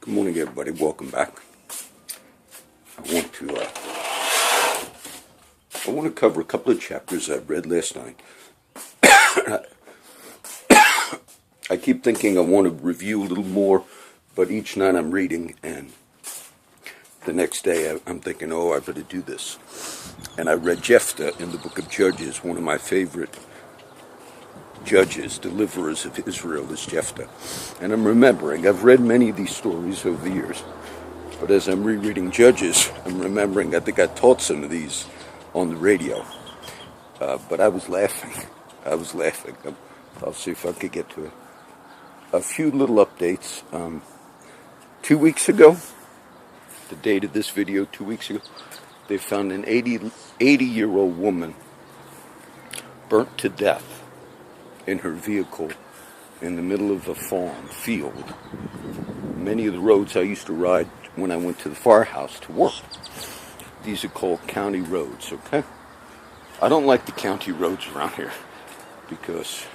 Good morning, everybody. Welcome back. I want to cover a couple of chapters I read last night. I keep thinking I want to review a little more, but each night I'm reading, and the next day I'm thinking, I better do this. And I read Jephthah in the book of Judges. One of my favorite judges, deliverers of Israel, is Jephthah. And I'm remembering, I've read many of these stories over the years, but as I'm rereading Judges, I'm remembering, I think I taught some of these on the radio. But I was laughing. I'll see if I could get to it. A few little updates. 2 weeks ago, the date of this video, 2 weeks ago, they found an 80-year-old woman burnt to death in her vehicle in the middle of a farm field. Many of the roads I used to ride when I went to the firehouse to work, these are called county roads, okay? I don't like the county roads around here because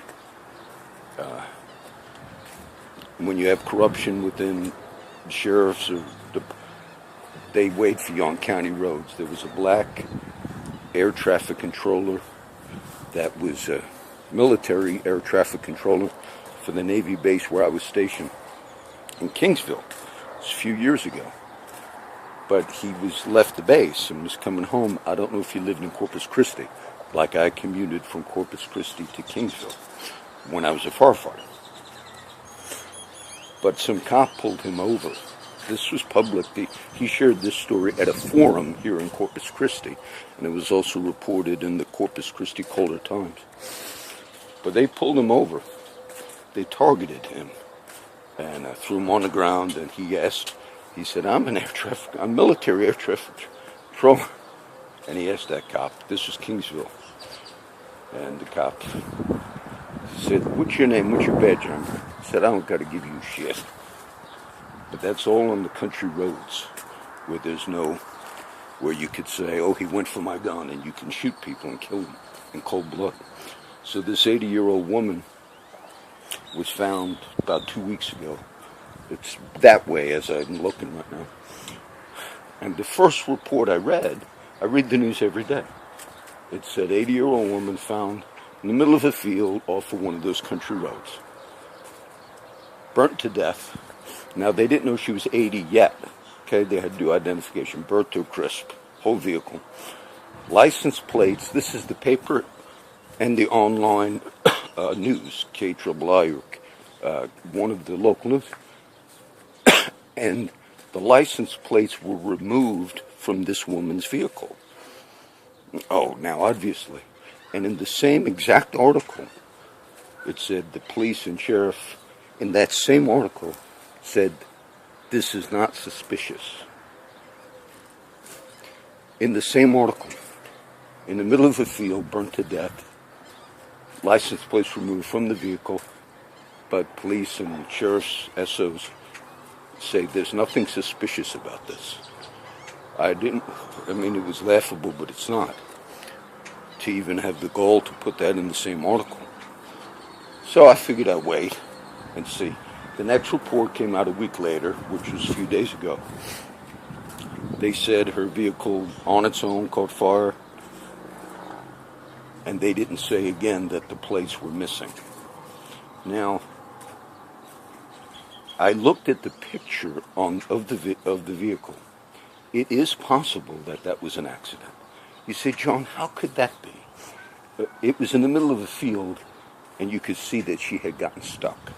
when you have corruption within sheriffs, they wait for you on county roads. There was a black air traffic controller that was a military air traffic controller for the Navy base where I was stationed in Kingsville. It was a few years ago. But he was left the base and was coming home. I don't know if he lived in Corpus Christi, like I commuted from Corpus Christi to Kingsville when I was a firefighter. But some cop pulled him over. This was public. He shared this story at a forum here in Corpus Christi, and it was also reported in the Corpus Christi Caller Times. But they pulled him over. They targeted him and threw him on the ground, and he said, I'm military air traffic controller. And he asked that cop, this was Kingsville, and the cop said, what's your name, what's your badge number? He said, I don't got to give you shit. But that's all on the country roads where you could say, he went for my gun, and you can shoot people and kill them in cold blood. So this 80-year-old woman was found about 2 weeks ago. It's that way as I'm looking right now. And the first report I read the news every day. It said 80-year-old woman found in the middle of a field off of one of those country roads. Burnt to death. Now, they didn't know she was 80 yet. Okay, they had to do identification. Burnt to a crisp. Whole vehicle. License plates. This is the paper and the online news, KIII, one of the local news. And the license plates were removed from this woman's vehicle. Now, obviously. And in the same exact article, it said the police and sheriff, in that same article, said, this is not suspicious. In the same article, in the middle of a field, burnt to death, license plates removed from the vehicle, but police and sheriff's SOs say there's nothing suspicious about this. It was laughable, but it's not. To even have the gall to put that in the same article. So I figured I'd wait and see. The next report came out a week later, which was a few days ago. They said her vehicle on its own caught fire, and they didn't say again that the plates were missing. Now, I looked at the picture of the vehicle. It is possible that was an accident. You say, John, how could that be? It was in the middle of a field, and you could see that she had gotten stuck.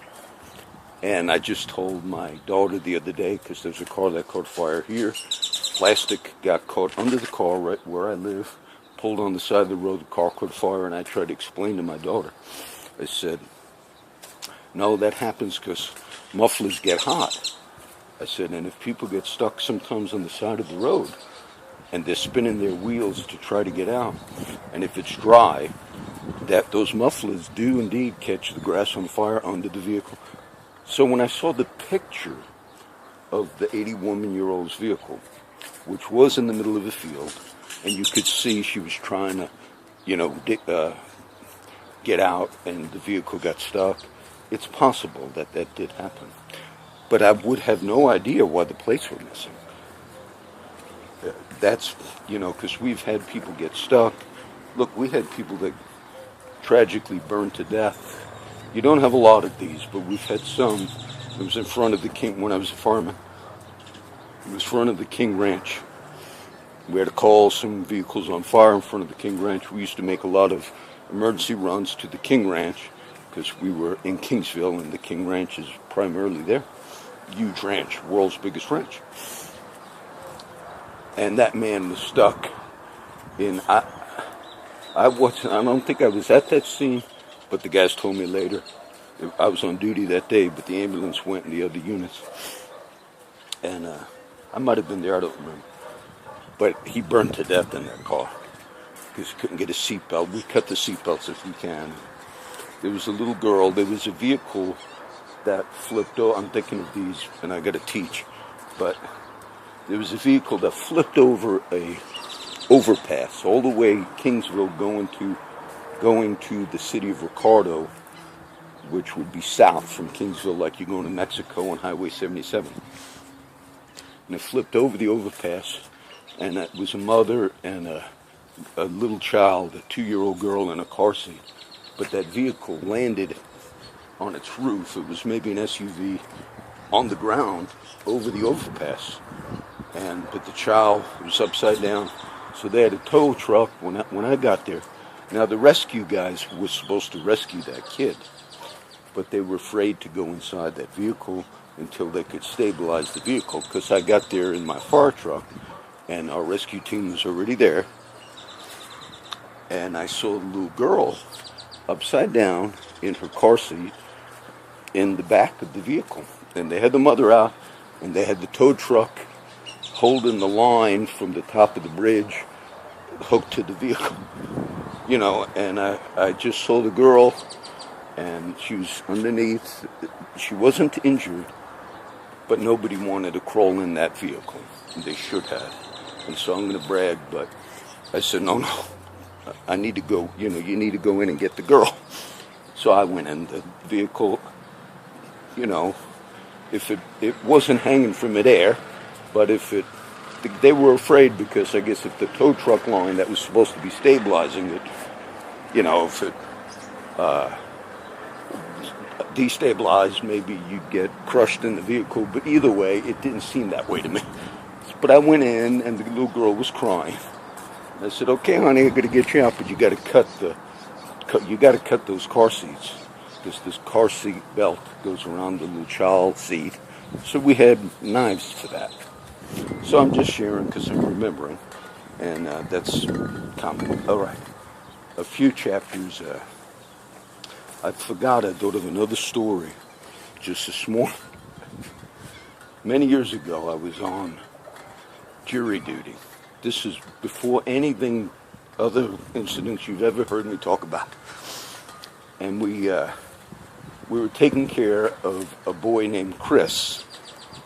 And I just told my daughter the other day, because there's a car that caught fire here. Plastic got caught under the car right where I live, pulled on the side of the road, the car caught fire, and I tried to explain to my daughter. I said, no, that happens because mufflers get hot. I said, and if people get stuck sometimes on the side of the road, and they're spinning their wheels to try to get out, and if it's dry, that those mufflers do indeed catch the grass on fire under the vehicle. So when I saw the picture of the 81-year-old's vehicle, which was in the middle of the field, and you could see she was trying to, get out, and the vehicle got stuck, it's possible that did happen. but I would have no idea why the plates were missing. That's, because we've had people get stuck. Look, we had people that tragically burned to death. You don't have a lot of these, but we've had some. It was in front of the King, when I was a fireman. It was in front of the King Ranch. We had to call some vehicles on fire in front of the King Ranch. We used to make a lot of emergency runs to the King Ranch because we were in Kingsville, and the King Ranch is primarily there. Huge ranch, world's biggest ranch. And that man was stuck in, I don't think I was at that scene, but the guys told me later. I was on duty that day, but the ambulance went and the other units. And I might have been there, I don't remember. But he burned to death in that car because he couldn't get a seatbelt. We cut the seatbelts if we can. There was a little girl, there was a vehicle that flipped over. I'm thinking of these, and I got to teach. But there was a vehicle that flipped over a overpass all the way Kingsville going to the city of Ricardo, which would be south from Kingsville, like you're going to Mexico on Highway 77. And it flipped over the overpass, and it was a mother and a little child, a 2-year-old girl in a car seat. But that vehicle landed on its roof. It was maybe an SUV on the ground over the overpass. But the child was upside down. So they had a tow truck when I got there. Now the rescue guys were supposed to rescue that kid, but they were afraid to go inside that vehicle until they could stabilize the vehicle, because I got there in my fire truck and our rescue team was already there, and I saw the little girl upside down in her car seat in the back of the vehicle. And they had the mother out, and they had the tow truck holding the line from the top of the bridge hooked to the vehicle. And I just saw the girl, and she was underneath. She wasn't injured, but nobody wanted to crawl in that vehicle. They should have. And so I'm going to brag, but I said, no, I need to go, you need to go in and get the girl. So I went in the vehicle, if it wasn't hanging from midair, but they were afraid, because I guess if the tow truck line that was supposed to be stabilizing it, if it destabilized, maybe you'd get crushed in the vehicle. But either way, it didn't seem that way to me. But I went in, and the little girl was crying. I said, "Okay, honey, I'm gonna get you out, but you got to cut those car seats, because this car seat belt goes around the little child seat." So we had knives for that. So I'm just sharing because I'm remembering, and that's common. All right, a few chapters. I forgot. I thought of another story just this morning. Many years ago, I was on jury duty. This is before anything, other incidents you've ever heard me talk about. And we were taking care of a boy named Chris,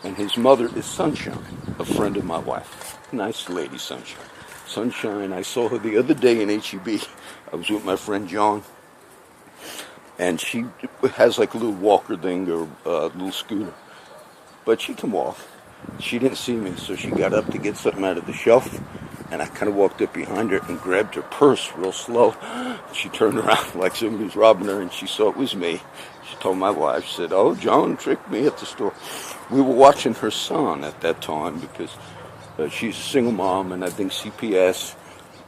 and his mother is Sunshine, a friend of my wife. Nice lady, Sunshine. Sunshine, I saw her the other day in HEB. I was with my friend John, and she has like a little walker thing, or a little scooter, but she can walk. She didn't see me, so she got up to get something out of the shelf, and I kind of walked up behind her and grabbed her purse real slow. She turned around like somebody was robbing her, and she saw it was me. She told my wife, she said, "Oh, John tricked me at the store." We were watching her son at that time, because she's a single mom, and I think CPS,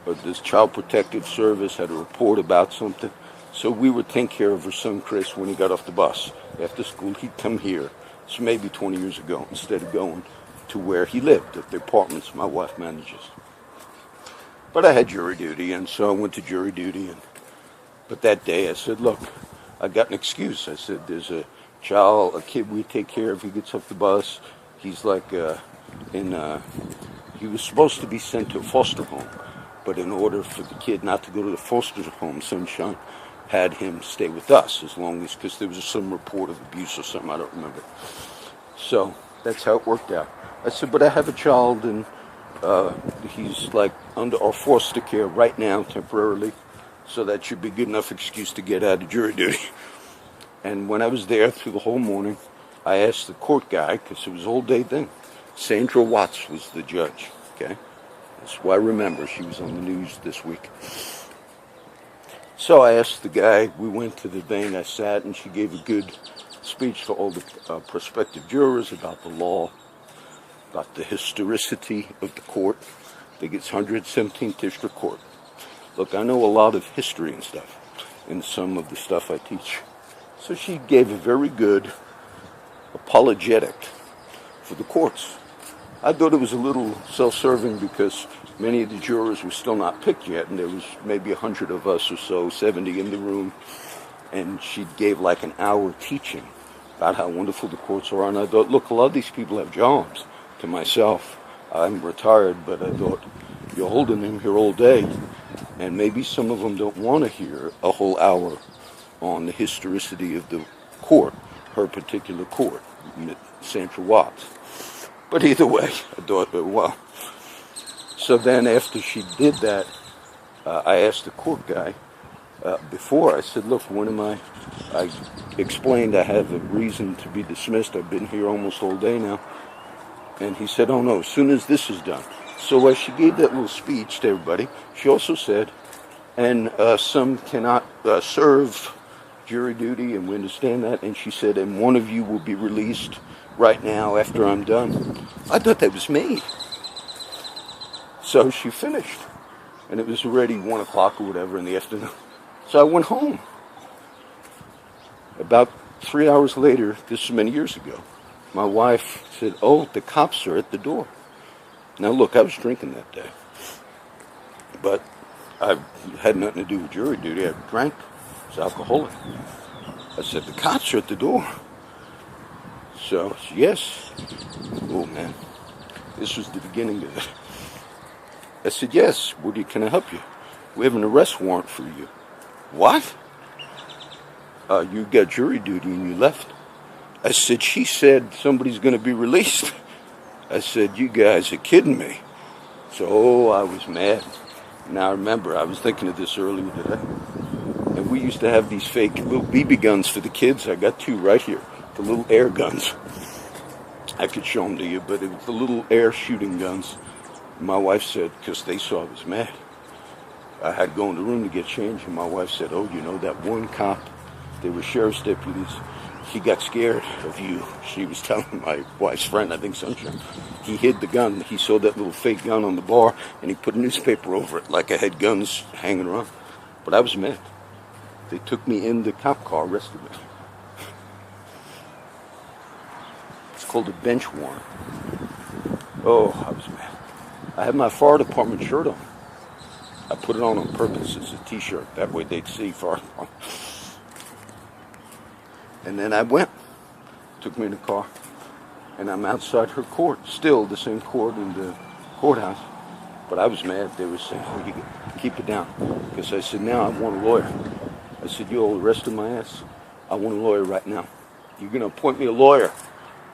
or this Child Protective Service, had a report about something. So we would take care of her son, Chris, when he got off the bus. After school, he'd come here. It's maybe 20 years ago, instead of going to where he lived, at the apartments my wife manages. But I had jury duty, and so I went to jury duty. But that day I said, "Look, I got an excuse." I said, "There's a kid we take care of. He gets off the bus. He's like he was supposed to be sent to a foster home. But in order for the kid not to go to the foster home, Sunshine had him stay with us as long as, because there was some report of abuse or something, I don't remember." So that's how it worked out. I said, "But I have a child, and he's like under our foster care right now, temporarily, so that should be good enough excuse to get out of jury duty." And when I was there through the whole morning, I asked the court guy, because it was an all day thing. Sandra Watts was the judge, okay? That's why I remember. She was on the news this week. So I asked the guy, we went to the thing, I sat, and she gave a good speech to all the prospective jurors about the law, about the historicity of the court. I think it's 117th District Court. Look, I know a lot of history and stuff in some of the stuff I teach. So she gave a very good apologetic for the courts. I thought it was a little self-serving because many of the jurors were still not picked yet, and there was maybe 100 of us or so, 70 in the room, and she gave like an hour teaching about how wonderful the courts are. And I thought, look, a lot of these people have jobs. To myself, I'm retired, but I thought, you're holding them here all day, and maybe some of them don't want to hear a whole hour on the historicity of the court, her particular court, Sandra Watts. But either way, I thought, well. So then after she did that, I asked the court guy before, I said, look, when am I explained I have a reason to be dismissed. I've been here almost all day now. And he said, oh no, as soon as this is done. So as she gave that little speech to everybody, she also said, and some cannot serve jury duty, and we understand that. And she said, and one of you will be released right now after I'm done. I thought that was me. So she finished, and it was already 1 o'clock or whatever in the afternoon. So I went home. About 3 hours later, this is many years ago, my wife said, oh, the cops are at the door. Now look, I was drinking that day, but I had nothing to do with jury duty. I drank. I was alcoholic. I said, the cops are at the door. So, yes. Oh, man. This was the beginning of it. I said, yes. Can I help you? We have an arrest warrant for you. What? You got jury duty and you left. I said, she said somebody's going to be released. I said, you guys are kidding me. So, I was mad. Now, remember, I was thinking of this earlier today. And we used to have these fake little BB guns for the kids. I got two right here. The little air guns. I could show them to you, but it was the little air shooting guns. My wife said, because they saw I was mad, I had to go in the room to get change, and my wife said, oh, you know, that one cop, they were sheriff's deputies, he got scared of you. She was telling my wife's friend, I think Sunshine, he hid the gun. He saw that little fake gun on the bar, and he put a newspaper over it, like I had guns hanging around. But I was mad. They took me in the cop car, arrested me. It's called a bench warrant. Oh, I was mad. I had my fire department shirt on. I put it on purpose as a t-shirt. That way they'd see fire department. And then I went. Took me in the car. And I'm outside her court. Still the same court in the courthouse. But I was mad. They were saying, oh, you keep it down. Because I said, now I want a lawyer. I said, you all arrested my ass. I want a lawyer right now. You're going to appoint me a lawyer.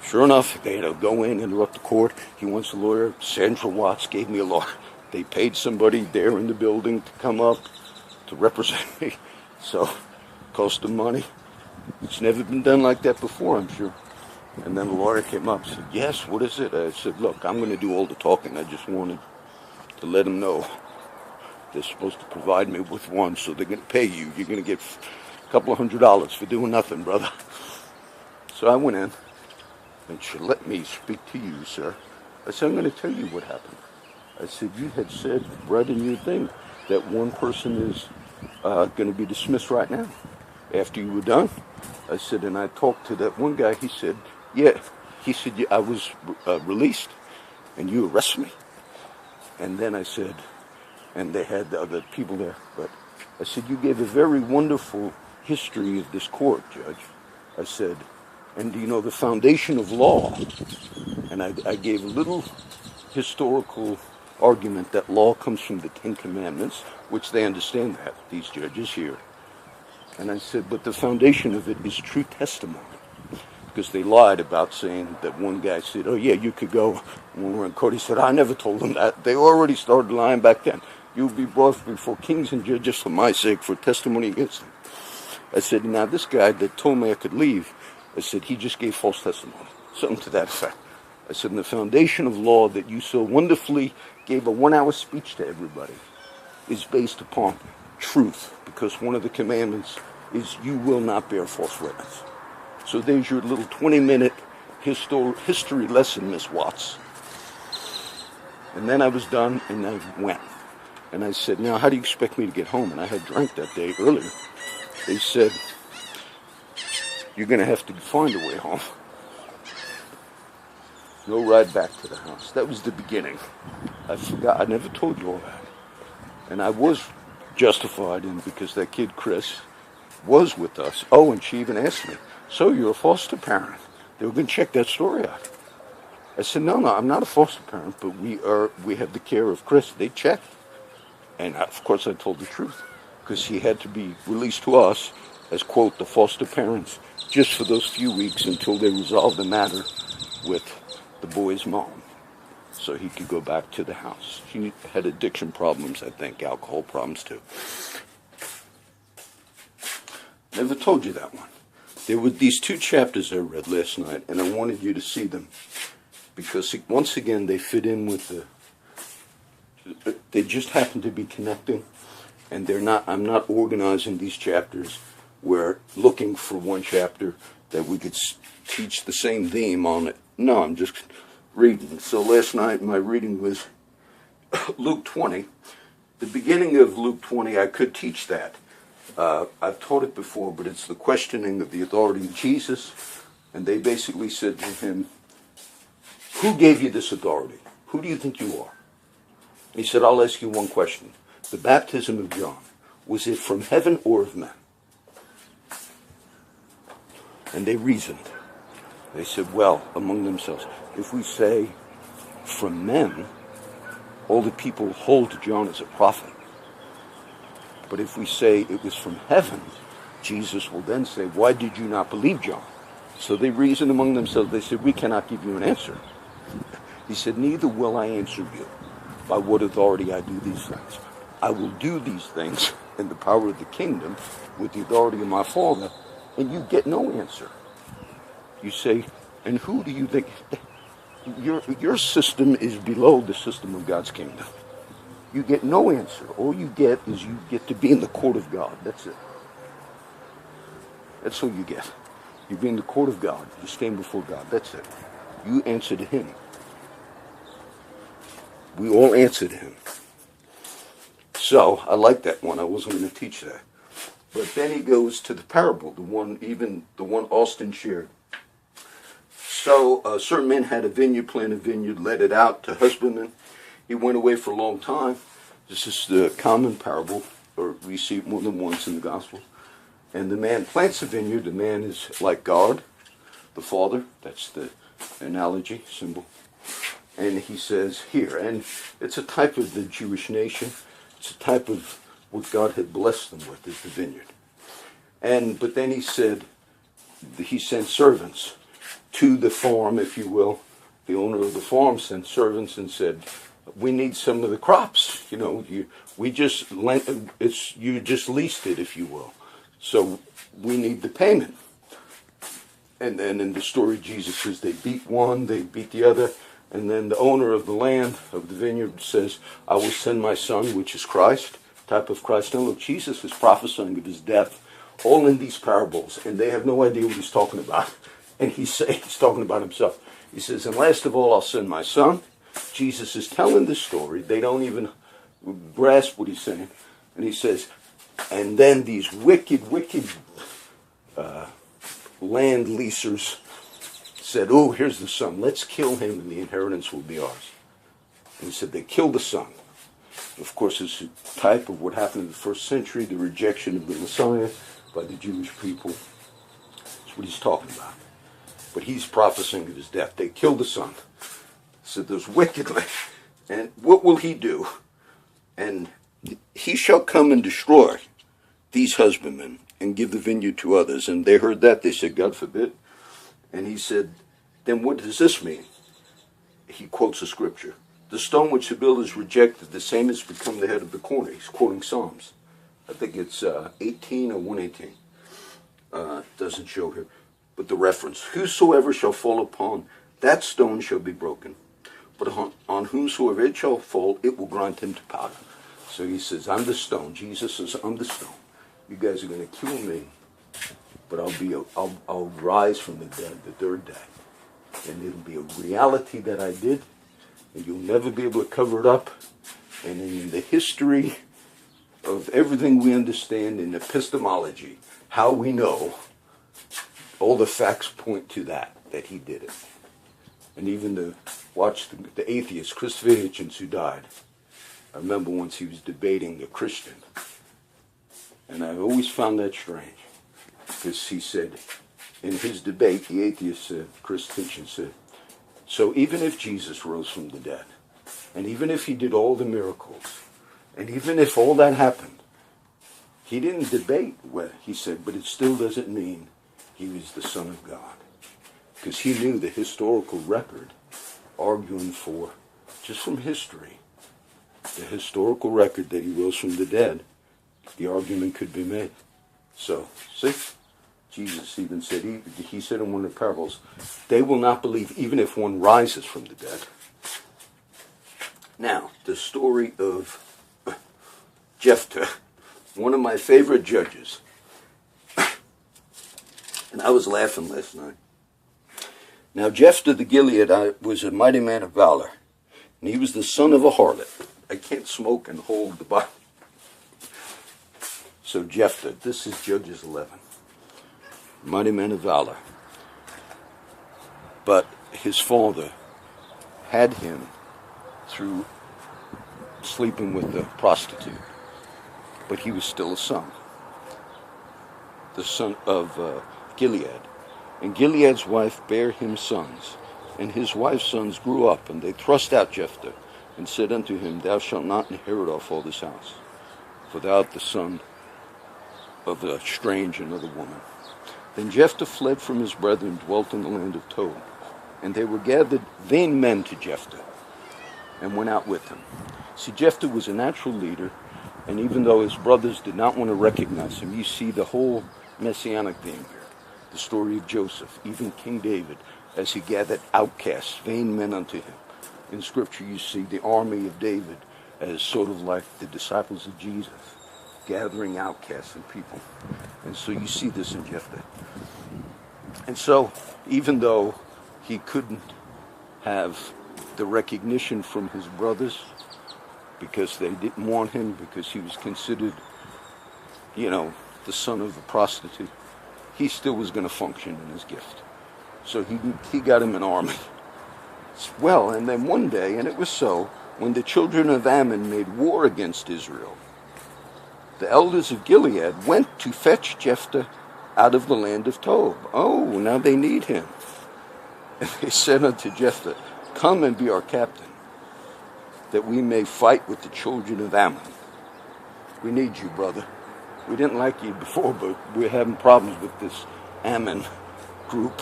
Sure enough, they had to go in, interrupt the court. He wants a lawyer. Sandra Watts gave me a lawyer. They paid somebody there in the building to come up to represent me. So, cost them money. It's never been done like that before, I'm sure. And then the lawyer came up and said, yes, what is it? I said, look, I'm going to do all the talking. I just wanted to let them know they're supposed to provide me with one, so they're going to pay you. You're going to get a couple of $100 for doing nothing, brother. So I went in, and she let me speak to you, sir. I said, I'm going to tell you what happened. I said, you had said right in your thing that one person is going to be dismissed right now after you were done. I said, and I talked to that one guy. He said, yeah. He said, yeah, I was released, and you arrested me. And then I said, and they had the other people there, but I said, you gave a very wonderful history of this court, Judge. I said, and do you know the foundation of law? And I gave a little historical argument that law comes from the Ten Commandments, which they understand that, these judges here. And I said, but the foundation of it is true testimony. Because they lied about saying that one guy said, oh yeah, you could go. When we were in court, he said, I never told them that. They already started lying back then. You'll be brought before kings and judges for my sake, for testimony against them. I said, now this guy that told me I could leave, I said, he just gave false testimony. Something to that effect. I said, in the foundation of law that you so wonderfully gave a 1-hour speech to everybody is based upon truth, because one of the commandments is you will not bear false witness. So there's your little 20-minute history lesson, Miss Watts. And then I was done, and I went. And I said, now, how do you expect me to get home? And I had drank that day earlier. They said, you're going to have to find a way home. No ride back to the house. That was the beginning. I forgot. I never told you all that. And I was justified in, because that kid, Chris, was with us. Oh, and she even asked me, so you're a foster parent? They were going to check that story out. I said, no, I'm not a foster parent, but we have the care of Chris. They checked. And of course I told the truth, because he had to be released to us as, quote, the foster parents, just for those few weeks until they resolved the matter with the boy's mom, so he could go back to the house. She had addiction problems, I think, alcohol problems too. Never told you that one. There were these 2 chapters I read last night, and I wanted you to see them, because once again they fit in with they just happen to be connecting, and I'm not organizing these chapters. We're looking for one chapter that we could teach the same theme on it. No, I'm just reading. So last night my reading was Luke 20. The beginning of Luke 20, I could teach that. I've taught it before, but it's the questioning of the authority of Jesus. And they basically said to him, who gave you this authority? Who do you think you are? He said, I'll ask you one question. The baptism of John, was it from heaven or of men? And they reasoned. They said, well, among themselves, if we say from men, all the people hold John as a prophet. But if we say it was from heaven, Jesus will then say, why did you not believe John? So they reasoned among themselves. They said, we cannot give you an answer. He said, neither will I answer you by what authority I do these things. I will do these things in the power of the kingdom with the authority of my Father, and you get no answer. You say, and who do you think? Your system is below the system of God's kingdom. You get no answer. All you get is you get to be in the court of God. That's it. That's all you get. You be in the court of God. You stand before God. That's it. You answer to Him. We all answer to Him. So, I like that one. I wasn't going to teach that. But then he goes to the parable, the one Austin shared. So, a certain man had a vineyard, planted a vineyard, let it out to husbandmen. He went away for a long time. This is the common parable, or we see it more than once in the Gospel. And the man plants a vineyard. The man is like God, the Father. That's the analogy, symbol. And he says here, and it's a type of the Jewish nation. It's a type of what God had blessed them with, is the vineyard. But then he said, he sent servants to the farm, if you will. The owner of the farm sent servants and said, we need some of the crops. You just leased it, if you will. So we need the payment. And then in the story, Jesus says they beat one, they beat the other. And then the owner of the land, of the vineyard, says, I will send my son, which is Christ, type of Christ. Now look, Jesus is prophesying of his death, all in these parables, and they have no idea what he's talking about. And he's talking about himself. He says, and last of all, I'll send my son. Jesus is telling this story. They don't even grasp what he's saying. And he says, and then these wicked land leasers said, oh, here's the son. Let's kill him and the inheritance will be ours. And he said they killed the son. Of course, it's a type of what happened in the first century, the rejection of the Messiah by the Jewish people. That's what he's talking about. But he's prophesying of his death. They killed the son. So there's wickedly. And what will he do? And he shall come and destroy these husbandmen and give the vineyard to others. And they heard that. They said, God forbid. And he said, then what does this mean? He quotes a scripture. The stone which the builders rejected, the same has become the head of the corner. He's quoting Psalms. I think it's 18 or 118. Doesn't show here. with the reference, whosoever shall fall upon that stone shall be broken, but on whomsoever it shall fall, it will grind him to powder. So he says, I'm the stone. Jesus says, I'm the stone. You guys are going to kill me, but I'll rise from the dead the third day. And it'll be a reality that I did, and you'll never be able to cover it up. And in the history of everything we understand in epistemology, how we know, all the facts point to that he did it. And even watch the atheist, Christopher Hitchens, who died. I remember once he was debating a Christian. And I always found that strange. Because he said, in his debate, the atheist said, Chris Hitchens said, so even if Jesus rose from the dead, and even if he did all the miracles, and even if all that happened, he didn't debate what he said, but it still doesn't mean he was the Son of God. Because he knew the historical record, arguing for, just from history, the historical record that he rose from the dead, the argument could be made. So, see, Jesus even said, he said in one of the parables, they will not believe even if one rises from the dead. Now, the story of Jephthah, one of my favorite judges. And I was laughing last night. Now, Jephthah the Gileadite was a mighty man of valor, and he was the son of a harlot. I can't smoke and hold the Bible. So Jephthah, this is Judges 11. Mighty man of valor. But his father had him through sleeping with the prostitute. But he was still a son. The son of Gilead. And Gilead's wife bare him sons. And his wife's sons grew up, and they thrust out Jephthah, and said unto him, thou shalt not inherit our father's house, for thou art the son of a strange another woman. Then Jephthah fled from his brethren, dwelt in the land of Tob. And they were gathered vain men to Jephthah, and went out with him. See, Jephthah was a natural leader, and even though his brothers did not want to recognize him, you see the whole messianic theme here. The story of Joseph, even King David, as he gathered outcasts, vain men unto him. In Scripture you see the army of David as sort of like the disciples of Jesus, gathering outcasts and people. And so you see this in Jephthah. And so, even though he couldn't have the recognition from his brothers, because they didn't want him, because he was considered, the son of a prostitute, he still was going to function in his gift. So he got him an army. Well, and then one day, and it was so, when the children of Ammon made war against Israel, the elders of Gilead went to fetch Jephthah out of the land of Tob. Oh, now they need him. And they said unto Jephthah, come and be our captain, that we may fight with the children of Ammon. We need you, brother. We didn't like you before, but we're having problems with this Ammon group,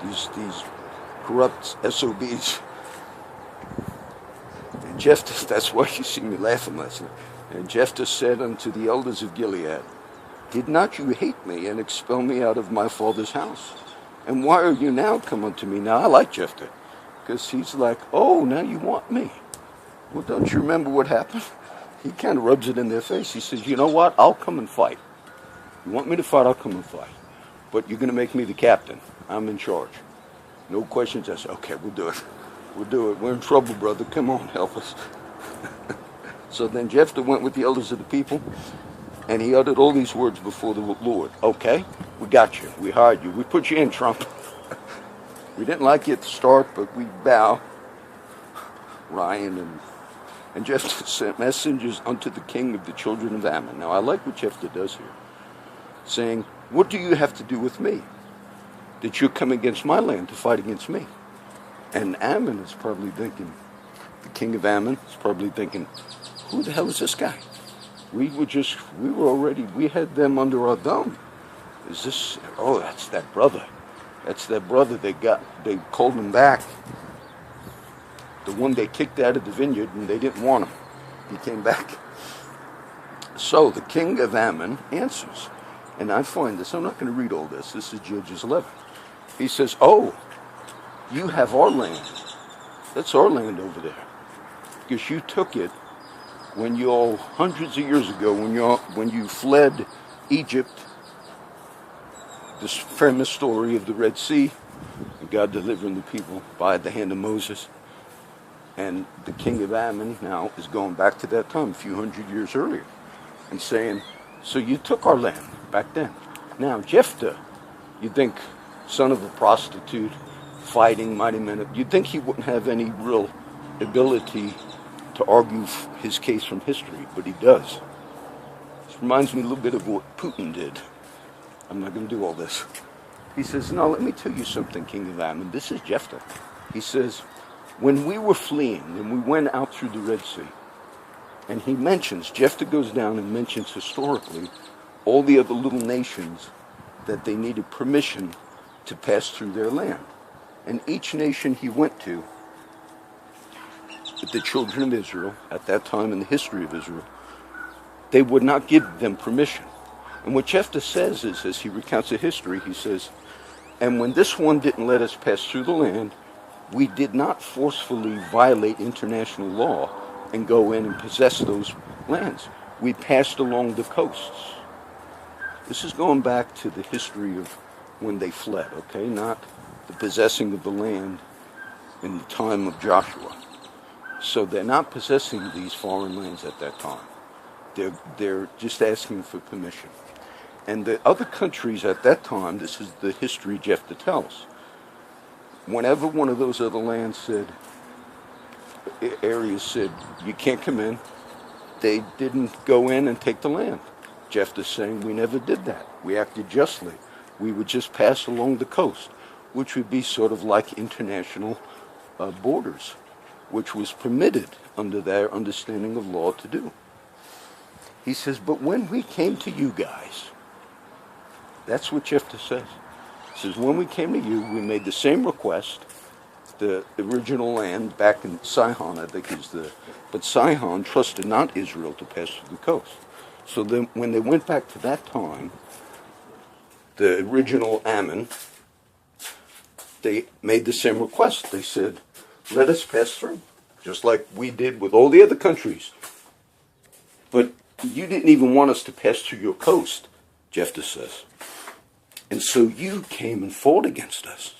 these corrupt SOBs. And Jephthah, that's why you see me laughing last night. And Jephthah said unto the elders of Gilead, did not you hate me and expel me out of my father's house? And why are you now come unto me? Now I like Jephthah, because he's like, oh, now you want me. Well, don't you remember what happened? He kind of rubs it in their face. He says, you know what? I'll come and fight. You want me to fight? I'll come and fight. But you're going to make me the captain. I'm in charge. No questions asked. Okay, we'll do it. We'll do it. We're in trouble, brother. Come on, help us. So then Jephthah went with the elders of the people, and he uttered all these words before the Lord. Okay, we got you. We hired you. We put you in, Trump. We didn't like you at the start, but we bow. Ryan and Jephthah sent messengers unto the king of the children of Ammon. Now I like what Jephthah does here, saying, what do you have to do with me, that you come against my land to fight against me? And Ammon is probably thinking, the king of Ammon is probably thinking, who the hell is this guy? We had them under our thumb. Is this, oh, that's that brother. That's that brother they called him back. The one they kicked out of the vineyard and they didn't want him. He came back. So the king of Ammon answers. And I find this, I'm not going to read all this. This is Judges 11. He says, oh, you have our land. That's our land over there. Because you took it when you all, hundreds of years ago, when you fled Egypt, this famous story of the Red Sea, and God delivering the people by the hand of Moses. And the king of Ammon now is going back to that time, a few hundred years earlier, and saying, so you took our land back then. Now, Jephthah, you'd think, son of a prostitute, fighting mighty men, you'd think he wouldn't have any real ability to argue his case from history, but he does. This reminds me a little bit of what Putin did. I'm not going to do all this. He says, no, let me tell you something, king of Ammon. This is Jephthah. He says, when we were fleeing and we went out through the Red Sea, and he mentions, Jephthah goes down and mentions historically all the other little nations that they needed permission to pass through their land. And each nation he went to, the children of Israel, at that time in the history of Israel, they would not give them permission. And what Jephthah says is, as he recounts the history, he says, and when this one didn't let us pass through the land, we did not forcefully violate international law and go in and possess those lands. We passed along the coasts. This is going back to the history of when they fled, okay? Not the possessing of the land in the time of Joshua. So they're not possessing these foreign lands at that time. They're just asking for permission. And the other countries at that time, this is the history Jephthah tells, whenever one of those other lands said, areas said, you can't come in, they didn't go in and take the land. Jephthah's saying, we never did that. We acted justly. We would just pass along the coast, which would be sort of like international borders, which was permitted under their understanding of law to do. He says, but when we came to you guys, that's what Jephthah says. He says, when we came to you, we made the same request. The original land back in Sihon, I think is but Sihon trusted not Israel to pass through the coast. So then when they went back to that time, the original Ammon, they made the same request. They said, let us pass through, just like we did with all the other countries. But you didn't even want us to pass through your coast, Jephthah says. And so you came and fought against us.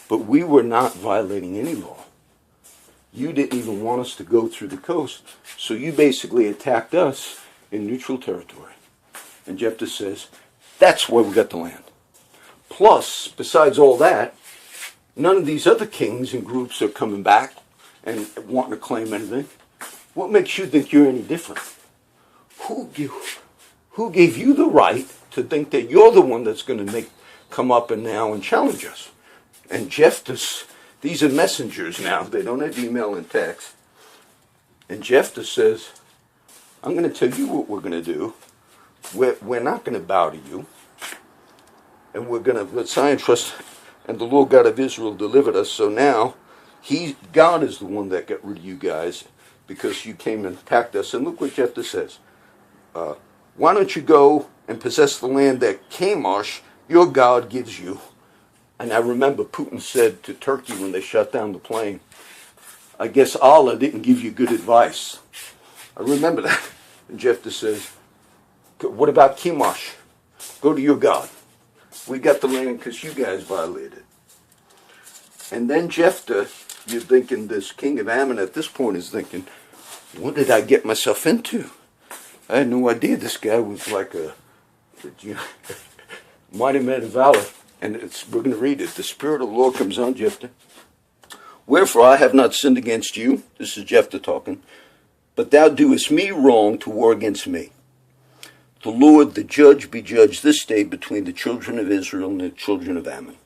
But we were not violating any law. You didn't even want us to go through the coast. So you basically attacked us in neutral territory. And Jephthah says, that's why we got the land. Plus, besides all that, none of these other kings and groups are coming back and wanting to claim anything. What makes you think you're any different? Who gave you the right to think that you're the one that's going to come up and now and challenge us? And Jephthah, these are messengers now. They don't have email and text. And Jephthah says, I'm going to tell you what we're going to do. We're not going to bow to you. And we're going to, let's sign trust. And the Lord God of Israel delivered us. So now, God is the one that got rid of you guys because you came and attacked us. And look what Jephthah says. Why don't you go and possess the land that Chemosh, your God, gives you? And I remember Putin said to Turkey when they shut down the plane, I guess Allah didn't give you good advice. I remember that. And Jephthah says, what about Chemosh? Go to your God. We got the land because you guys violated. And then Jephthah, you're thinking, this king of Ammon at this point is thinking, what did I get myself into? I had no idea this guy was like a mighty man of valor. And we're going to read it. The Spirit of the Lord comes on Jephthah. Wherefore I have not sinned against you. This is Jephthah talking. But thou doest me wrong to war against me. The Lord, the judge, be judged this day between the children of Israel and the children of Ammon.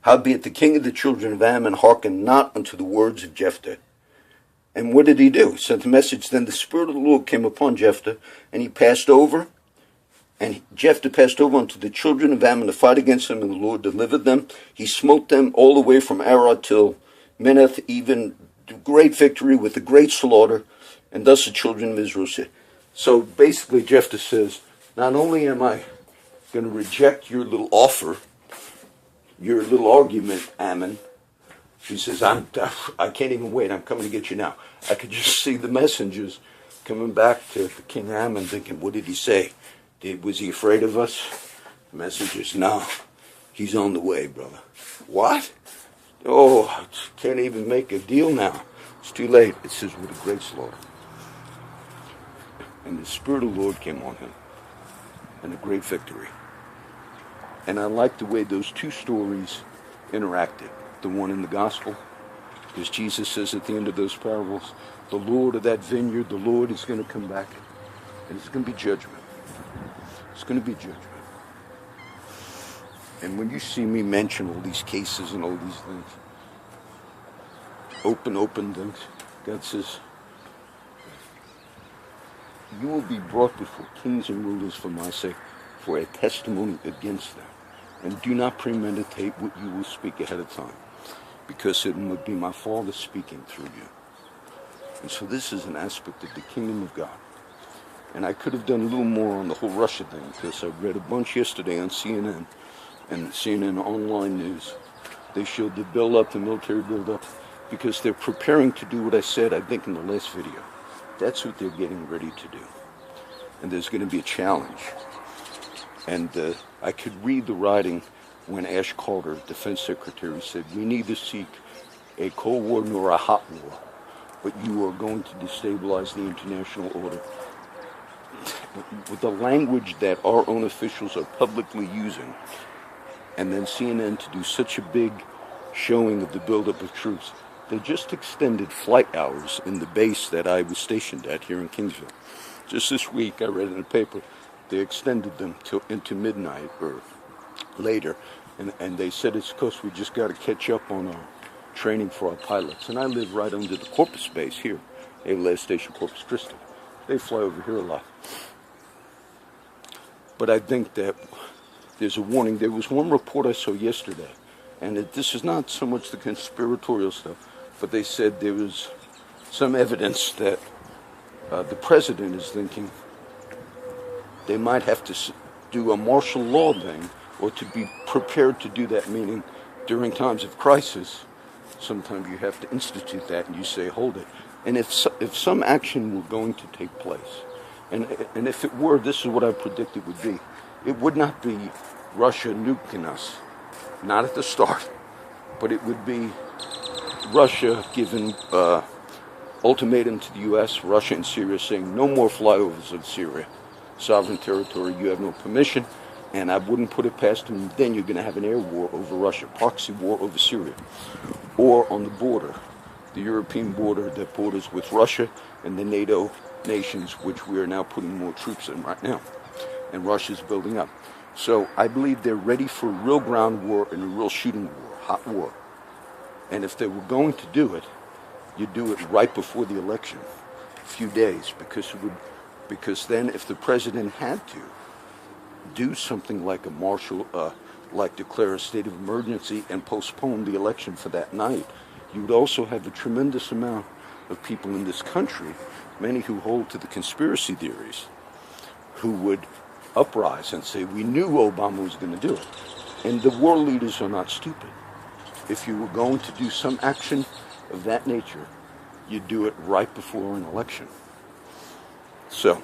Howbeit the king of the children of Ammon hearkened not unto the words of Jephthah. And what did he do? He sent a message. Then the Spirit of the Lord came upon Jephthah, and he passed over. And Jephthah passed over unto the children of Ammon to fight against them, and the Lord delivered them. He smote them all the way from Arad till Minneth, even great victory with a great slaughter. And thus the children of Israel said. So basically Jephthah says, not only am I going to reject your little offer, your little argument, Ammon. He says, I can't even wait. I'm coming to get you now. I could just see the messengers coming back to King Ammon thinking, what did he say? Was he afraid of us? The messengers, no. He's on the way, brother. What? Oh, I can't even make a deal now. It's too late. It says, with a great slaughter. And the Spirit of the Lord came on him. And a great victory. And I like the way those two stories interacted. The one in the gospel, because Jesus says at the end of those parables, the Lord of that vineyard, the Lord is going to come back, and it's going to be judgment. It's going to be judgment. And when you see me mention all these cases and all these things, open things, God says, you will be brought before kings and rulers for my sake, for a testimony against them. And do not premeditate what you will speak ahead of time, because it would be my Father speaking through you. And so this is an aspect of the kingdom of God. And I could have done a little more on the whole Russia thing, because I read a bunch yesterday on CNN and CNN online news. They showed the build-up, the military build-up, because they're preparing to do what I said, I think, in the last video. That's what they're getting ready to do. And there's going to be a challenge. And I could read the writing when Ash Carter, Defense Secretary, said, we neither seek a Cold War nor a hot war, but you are going to destabilize the international order. With the language that our own officials are publicly using, and then CNN to do such a big showing of the buildup of troops, they just extended flight hours in the base that I was stationed at here in Kingsville. Just this week, I read in the paper, they extended them into midnight or later, and they said it's because we just got to catch up on our training for our pilots. And I live right under the Corpus base here, Naval Air Station Corpus Christi. They fly over here a lot. But I think that there's a warning. There was one report I saw yesterday, and this is not so much the conspiratorial stuff, but they said there was some evidence that the president is thinking they might have to do a martial law thing, or to be prepared to do that, meaning during times of crisis, sometimes you have to institute that and you say, hold it. And if some action were going to take place, and if it were, this is what I predict it would be. It would not be Russia nuking us, not at the start, but it would be Russia giving ultimatum to the U.S., Russia and Syria, saying no more flyovers of Syria. Sovereign territory, you have no permission, and I wouldn't put it past them. Then you're going to have an air war over Russia, proxy war over Syria, or on the border, the European border that borders with Russia and the NATO nations, which we are now putting more troops in right now, and Russia's building up. So I believe they're ready for a real ground war and a real shooting war, hot war. And if they were going to do it, you'd do it right before the election, a few days, because then if the president had to do something like a martial, like declare a state of emergency and postpone the election for that night, you would also have a tremendous amount of people in this country, many who hold to the conspiracy theories, who would uprise and say, we knew Obama was going to do it. And the world leaders are not stupid. If you were going to do some action of that nature, you'd do it right before an election. So,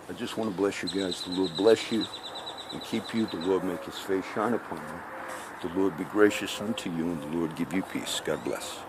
I just want to bless you guys. The Lord bless you and keep you. The Lord make his face shine upon you. The Lord be gracious unto you, and the Lord give you peace. God bless.